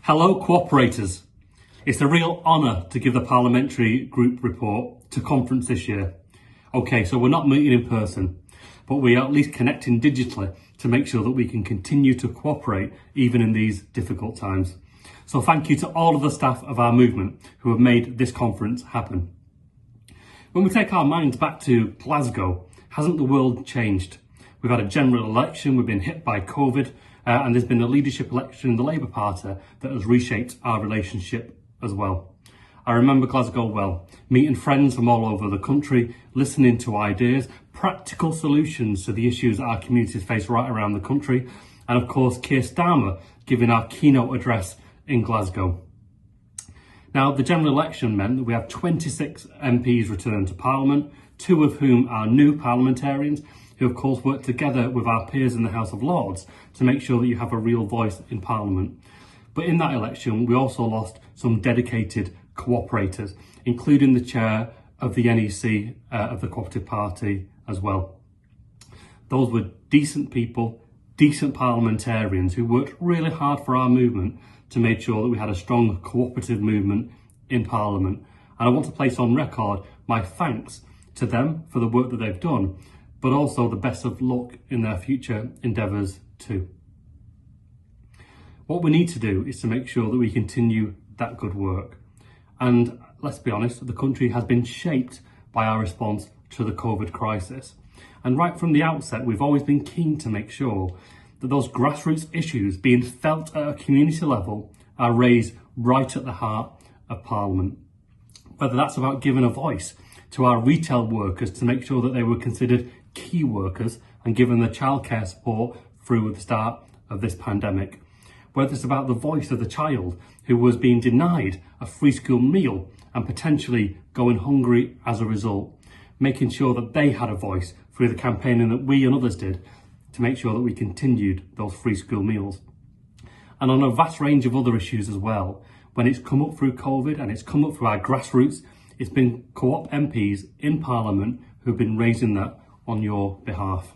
Hello, Co-operators. It's a real honour to give the Parliamentary group report to conference this year. Okay, so we're not meeting in person, but we are at least connecting digitally to make sure that we can continue to cooperate even in these difficult times. So thank you to all of the staff of our movement who have made this conference happen. When we take our minds back to Glasgow, hasn't the world changed? We've had a general election, we've been hit by COVID, and there's been a leadership election in the Labour Party that has reshaped our relationship as well. I remember Glasgow well, meeting friends from all over the country, listening to ideas, practical solutions to the issues that our communities face right around the country, and of course Keir Starmer giving our keynote address in Glasgow. Now, the general election meant that we have 26 MPs returned to Parliament, 2 of whom are new parliamentarians, who of course work together with our peers in the House of Lords to make sure that you have a real voice in Parliament. But in that election, we also lost some dedicated co-operators, including the chair of the NEC of the Co-operative Party as well. Those were decent people, decent parliamentarians who worked really hard for our movement to make sure that we had a strong cooperative movement in Parliament. And I want to place on record my thanks to them for the work that they've done, but also the best of luck in their future endeavours too. What we need to do is to make sure that we continue that good work. And let's be honest, the country has been shaped by our response to the COVID crisis. And right from the outset, we've always been keen to make sure that those grassroots issues being felt at a community level are raised right at the heart of Parliament. Whether that's about giving a voice to our retail workers to make sure that they were considered key workers and given the childcare support through the start of this pandemic. Whether it's about the voice of the child who was being denied a free school meal and potentially going hungry as a result, making sure that they had a voice through the campaigning that we and others did to make sure that we continued those free school meals. And on a vast range of other issues as well, when it's come up through COVID and it's come up through our grassroots, it's been Co-op MPs in Parliament who've been raising that on your behalf.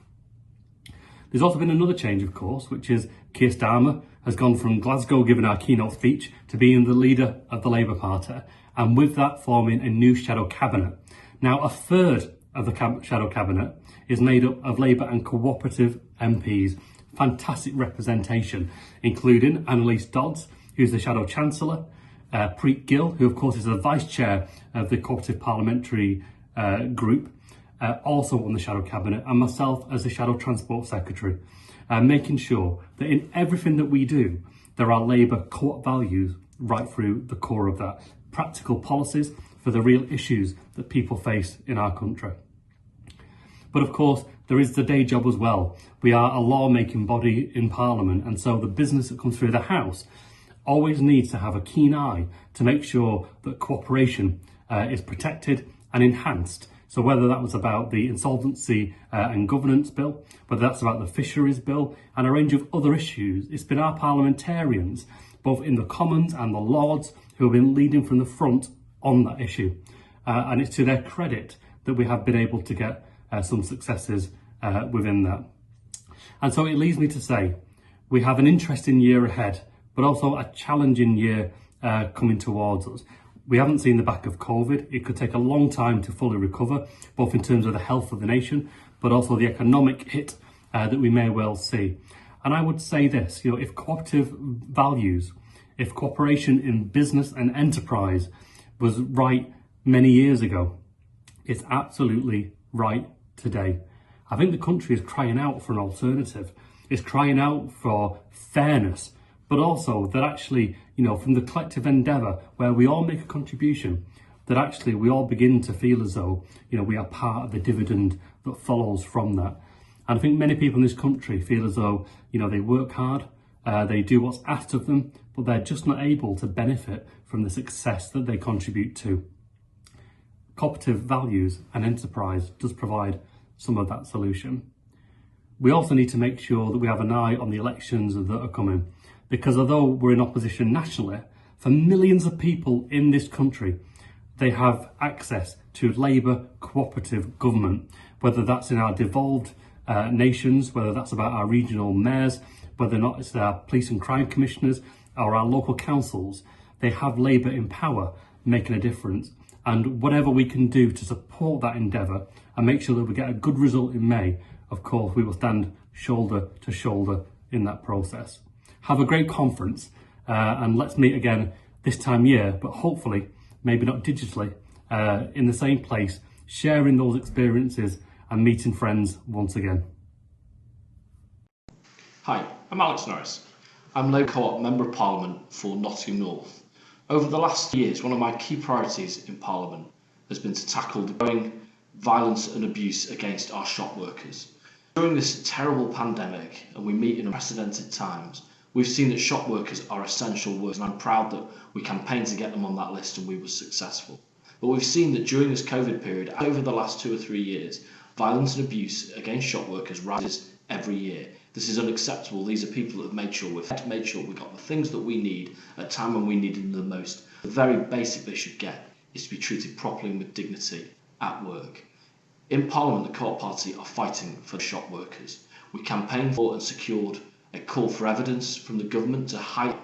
There's also been another change, of course, which is Keir Starmer has gone from Glasgow giving our keynote speech to being the leader of the Labour Party, and with that forming a new shadow cabinet. Now, a third of the shadow cabinet is made up of Labour and cooperative MPs. Fantastic representation, including Annalise Dodds, who's the shadow chancellor, Preet Gill, who of course is the vice chair of the cooperative parliamentary group, also on the shadow cabinet, and myself as the shadow transport secretary, making sure that in everything that we do, there are Labour co-op values right through the core of that. Practical policies for the real issues that people face in our country. But of course, there is the day job as well. We are a law-making body in Parliament, and so the business that comes through the House always needs to have a keen eye to make sure that cooperation is protected and enhanced. So whether that was about the Insolvency and Governance Bill, whether that's about the Fisheries Bill and a range of other issues, it's been our parliamentarians, both in the Commons and the Lords, who have been leading from the front on that issue. And it's to their credit that we have been able to get some successes within that. And so it leads me to say, we have an interesting year ahead, but also a challenging year coming towards us. We haven't seen the back of COVID. It could take a long time to fully recover, both in terms of the health of the nation, but also the economic hit that we may well see. And I would say this, if cooperative values, if cooperation in business and enterprise was right many years ago, it's absolutely right today. I think the country is crying out for an alternative. It's crying out for fairness, but also that actually, from the collective endeavour where we all make a contribution, that actually we all begin to feel as though, we are part of the dividend that follows from that. And I think many people in this country feel as though, they work hard, they do what's asked of them, but they're just not able to benefit from the success that they contribute to. Cooperative values and enterprise does provide some of that solution. We also need to make sure that we have an eye on the elections that are coming, because although we're in opposition nationally, for millions of people in this country, they have access to Labour cooperative government, whether that's in our devolved nations, whether that's about our regional mayors, whether or not it's our police and crime commissioners, or our local councils, they have Labour in power making a difference. And whatever we can do to support that endeavour and make sure that we get a good result in May, of course, we will stand shoulder to shoulder in that process. Have a great conference and let's meet again this time year, but hopefully, maybe not digitally, in the same place, sharing those experiences and meeting friends once again. Hi, I'm Alex Norris. I'm Labour Co-op Member of Parliament for Nottingham North. Over the last years, one of my key priorities in Parliament has been to tackle the growing violence and abuse against our shop workers. During this terrible pandemic, and we meet in unprecedented times, we've seen that shop workers are essential workers, and I'm proud that we campaigned to get them on that list and we were successful. But we've seen that during this COVID period, over the last 2 or 3 years, violence and abuse against shop workers rises every year. This is unacceptable. These are people that have made sure we've got the things that we need at a time when we needed them the most. The very basic they should get is to be treated properly and with dignity at work. In Parliament, the Co-op Party are fighting for shop workers. We campaigned for and secured a call for evidence from the government to highlight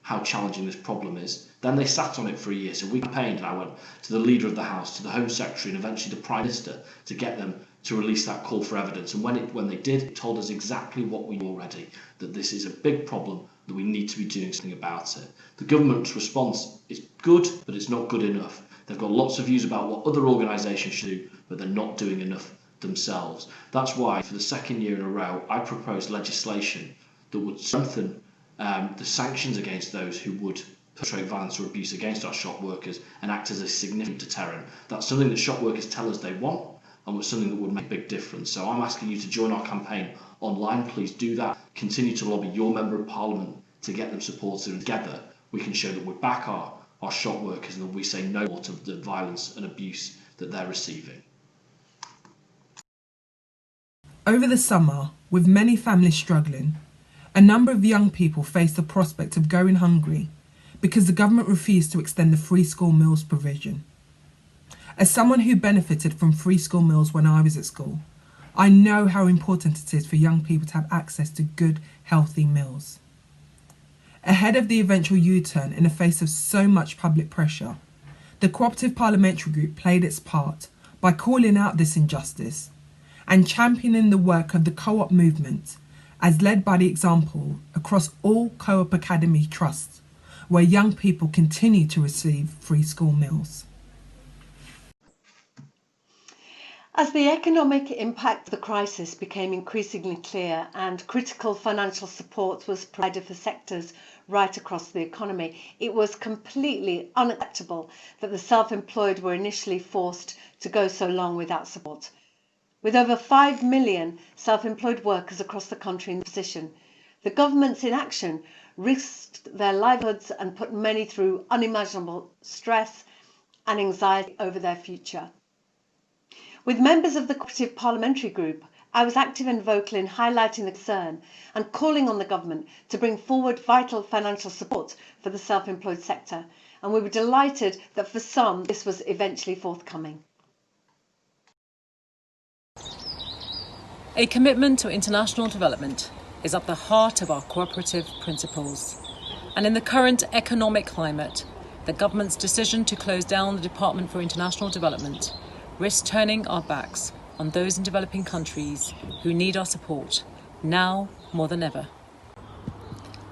how challenging this problem is. Then they sat on it for a year. So we campaigned, and I went to the Leader of the House, to the Home Secretary, and eventually the Prime Minister to get them to release that call for evidence. And when they did, it told us exactly what we knew already, that this is a big problem, that we need to be doing something about it. The government's response is good, but it's not good enough. They've got lots of views about what other organisations should do, but they're not doing enough themselves. That's why, for the second year in a row, I proposed legislation that would strengthen the sanctions against those who would perpetrate violence or abuse against our shop workers and act as a significant deterrent. That's something that shop workers tell us they want, and was something that would make a big difference. So I'm asking you to join our campaign online. Please do that. Continue to lobby your Member of Parliament to get them supported, and together we can show that we back our shop workers and that we say no more to the violence and abuse that they're receiving. Over the summer, with many families struggling, a number of young people faced the prospect of going hungry because the government refused to extend the free school meals provision. As someone who benefited from free school meals when I was at school, I know how important it is for young people to have access to good, healthy meals. Ahead of the eventual U-turn in the face of so much public pressure, the Co-operative Parliamentary Group played its part by calling out this injustice and championing the work of the co-op movement as led by the example across all co-op academy trusts where young people continue to receive free school meals. As the economic impact of the crisis became increasingly clear and critical financial support was provided for sectors right across the economy, it was completely unacceptable that the self-employed were initially forced to go so long without support. With over 5 million self-employed workers across the country in the position, the government's inaction risked their livelihoods and put many through unimaginable stress and anxiety over their future. With members of the Co-operative Parliamentary Group, I was active and vocal in highlighting the concern and calling on the government to bring forward vital financial support for the self-employed sector, and we were delighted that for some this was eventually forthcoming. A commitment to international development is at the heart of our cooperative principles. And in the current economic climate, the government's decision to close down the Department for International Development risks turning our backs on those in developing countries who need our support, now more than ever.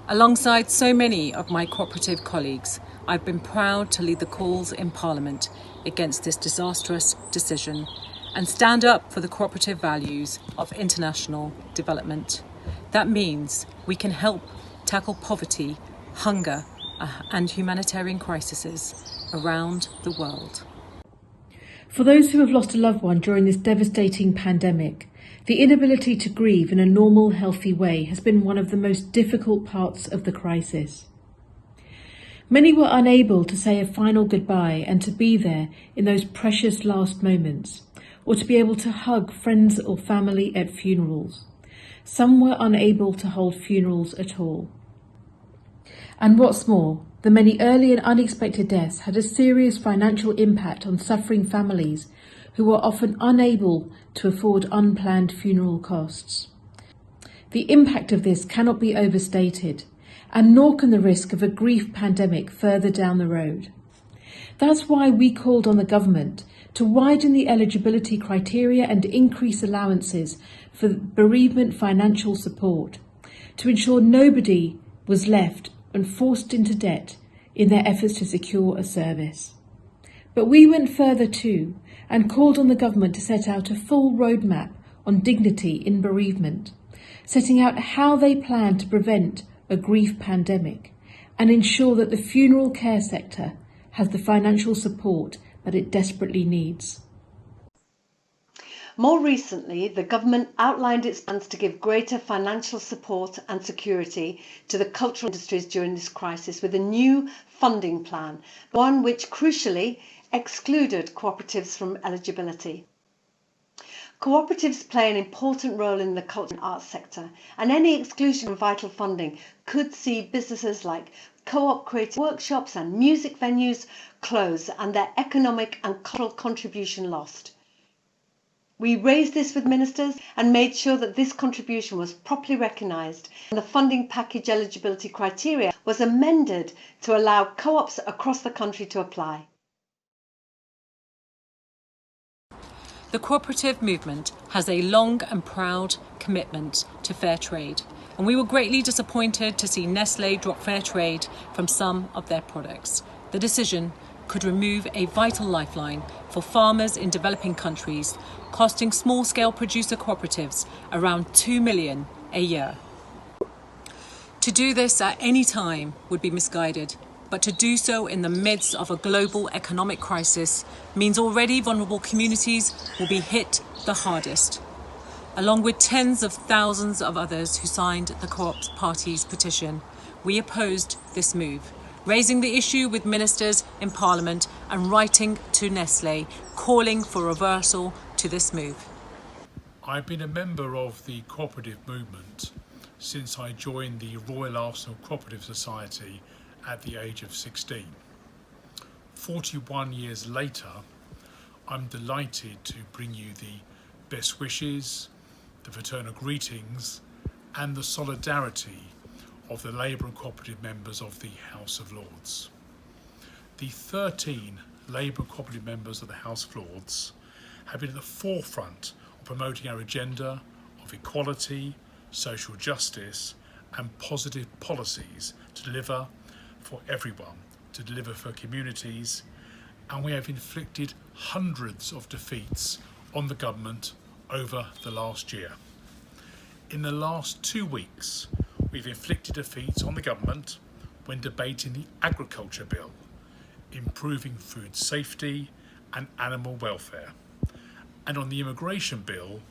Alongside so many of my cooperative colleagues, I've been proud to lead the calls in Parliament against this disastrous decision and stand up for the cooperative values of international development. That means we can help tackle poverty, hunger, and humanitarian crises around the world. For those who have lost a loved one during this devastating pandemic, the inability to grieve in a normal, healthy way has been one of the most difficult parts of the crisis. Many were unable to say a final goodbye and to be there in those precious last moments, or to be able to hug friends or family at funerals. Some were unable to hold funerals at all. And what's more, the many early and unexpected deaths had a serious financial impact on suffering families who were often unable to afford unplanned funeral costs. The impact of this cannot be overstated, and nor can the risk of a grief pandemic further down the road. That's why we called on the government to widen the eligibility criteria and increase allowances for bereavement financial support to ensure nobody was left and forced into debt in their efforts to secure a service. But we went further too and called on the government to set out a full roadmap on dignity in bereavement, setting out how they plan to prevent a grief pandemic and ensure that the funeral care sector has the financial support that it desperately needs. More recently, the government outlined its plans to give greater financial support and security to the cultural industries during this crisis with a new funding plan, one which crucially excluded cooperatives from eligibility. Cooperatives play an important role in the culture and arts sector, and any exclusion from vital funding could see businesses like Co-operative workshops and music venues close and their economic and cultural contribution lost. We raised this with ministers and made sure that this contribution was properly recognised, and the funding package eligibility criteria was amended to allow co-ops across the country to apply. The cooperative movement has a long and proud commitment to fair trade, and we were greatly disappointed to see Nestlé drop fair trade from some of their products. The decision could remove a vital lifeline for farmers in developing countries, costing small-scale producer cooperatives around $2 million a year. To do this at any time would be misguided, but to do so in the midst of a global economic crisis means already vulnerable communities will be hit the hardest. Along with tens of thousands of others who signed the Co-op Party's petition, we opposed this move, raising the issue with ministers in Parliament and writing to Nestlé, calling for reversal to this move. I've been a member of the cooperative movement since I joined the Royal Arsenal Cooperative Society at the age of 16. 41 years later, I'm delighted to bring you the best wishes, the fraternal greetings and the solidarity of the Labour and Cooperative members of the House of Lords. The 13 Labour and Cooperative members of the House of Lords have been at the forefront of promoting our agenda of equality, social justice and positive policies to deliver for everyone, to deliver for communities, and we have inflicted hundreds of defeats on the government over the last year. In the last 2 weeks, we've inflicted defeats on the government when debating the agriculture bill, improving food safety and animal welfare, and on the immigration bill,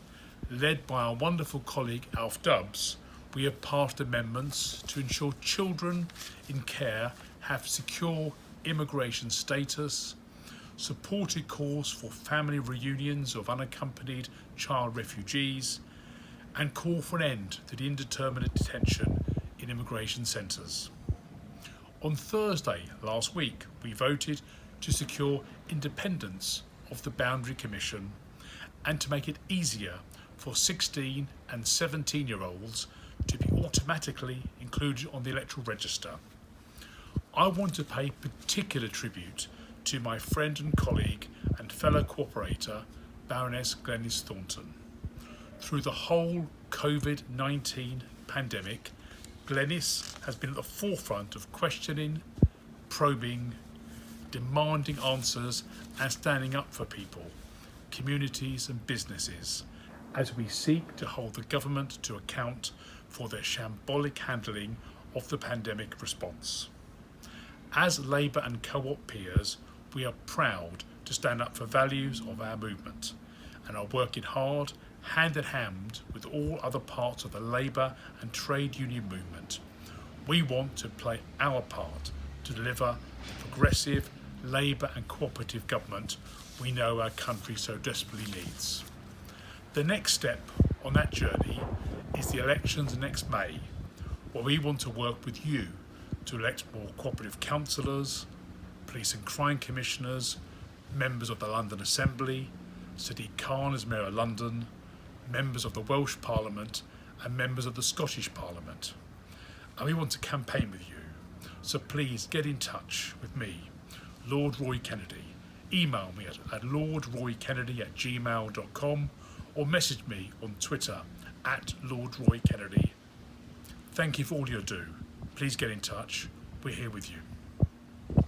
led by our wonderful colleague Alf Dubs, we have passed amendments to ensure children in care have secure immigration status, supported calls for family reunions of unaccompanied child refugees, and call for an end to the indeterminate detention in immigration centres. On Thursday last week, we voted to secure independence of the Boundary Commission and to make it easier for 16 and 17-year-olds to be automatically included on the electoral register. I want to pay particular tribute to my friend and colleague and fellow cooperator, Baroness Glenys Thornton. Through the whole COVID-19 pandemic, Glenys has been at the forefront of questioning, probing, demanding answers and standing up for people, communities and businesses as we seek to hold the government to account for their shambolic handling of the pandemic response. As Labour and Co-op peers, we are proud to stand up for values of our movement and are working hard, hand in hand with all other parts of the labour and trade union movement. We want to play our part to deliver the progressive Labour and cooperative government we know our country so desperately needs. The next step on that journey is the elections next May, where we want to work with you to elect more cooperative councillors, police and crime commissioners, members of the London Assembly, Sadiq Khan as Mayor of London, members of the Welsh Parliament and members of the Scottish Parliament. and we want to campaign with you. So please get in touch with me, Lord Roy Kennedy. Email me at lordroykennedy@gmail.com or message me on Twitter @LordRoyKennedy. Thank you for all you do. Please get in touch. We're here with you.